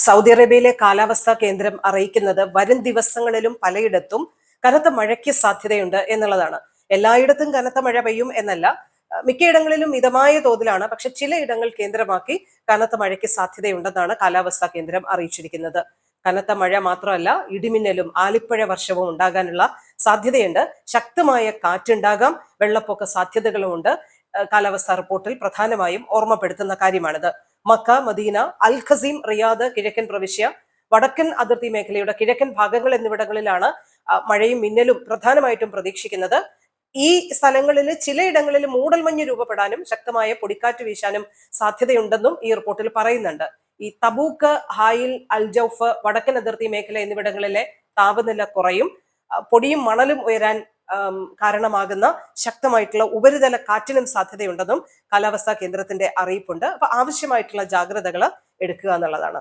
Saudi അറേബ്യയിലെ കാലാവസ്ഥാ കേന്ദ്രം അറിയിക്കുന്നത് വരും ദിവസങ്ങളിലും പലയിടത്തും കനത്ത മഴയ്ക്ക് സാധ്യതയുണ്ട് എന്നുള്ളതാണ്. എല്ലായിടത്തും കനത്ത മഴ പെയ്യും എന്നല്ല, മിക്കയിടങ്ങളിലും മിതമായ തോതിലാണ്. പക്ഷെ ചിലയിടങ്ങൾ കേന്ദ്രമാക്കി കനത്ത മഴയ്ക്ക് സാധ്യതയുണ്ടെന്നാണ് കാലാവസ്ഥാ കേന്ദ്രം അറിയിച്ചിരിക്കുന്നത്. കനത്ത മഴ മാത്രമല്ല, ഇടിമിന്നലും ആലിപ്പഴ വർഷവും ഉണ്ടാകാനുള്ള സാധ്യതയുണ്ട്. ശക്തമായ കാറ്റുണ്ടാകാം, വെള്ളപ്പൊക്ക സാധ്യതകളുമുണ്ട്. കാലാവസ്ഥാ റിപ്പോർട്ടിൽ പ്രധാനമായും ഓർമ്മപ്പെടുത്തുന്ന കാര്യമാണിത്. മക്ക, മദീന, അൽ ഖസീം, റിയാദ്, കിഴക്കൻ പ്രവിശ്യ, വടക്കൻ അതിർത്തി മേഖലയുടെ കിഴക്കൻ ഭാഗങ്ങൾ എന്നിവിടങ്ങളിലാണ് മഴയും മിന്നലും പ്രധാനമായിട്ടും പ്രതീക്ഷിക്കുന്നത്. ഈ സ്ഥലങ്ങളിൽ ചിലയിടങ്ങളിൽ മൂടൽമഞ്ഞ് രൂപപ്പെടാനും ശക്തമായ പൊടിക്കാറ്റ് വീശാനും സാധ്യതയുണ്ടെന്നും ഈ റിപ്പോർട്ടിൽ പറയുന്നുണ്ട്. ഈ തബൂക്ക്, ഹായിൽ, അൽ ജൗഫ്, വടക്കൻ അതിർത്തി മേഖല എന്നിവിടങ്ങളിലെ താപനില കുറയും. പൊടിയും മണലും ഉയരാൻ കാരണമാകുന്ന ശക്തമായിട്ടുള്ള ഉപരിതല കാറ്റിനും സാധ്യതയുണ്ടെന്നും കാലാവസ്ഥാ കേന്ദ്രത്തിന്റെ അറിയിപ്പുണ്ട്. അപ്പൊ ആവശ്യമായിട്ടുള്ള ജാഗ്രതകൾ എടുക്കുക എന്നുള്ളതാണ്.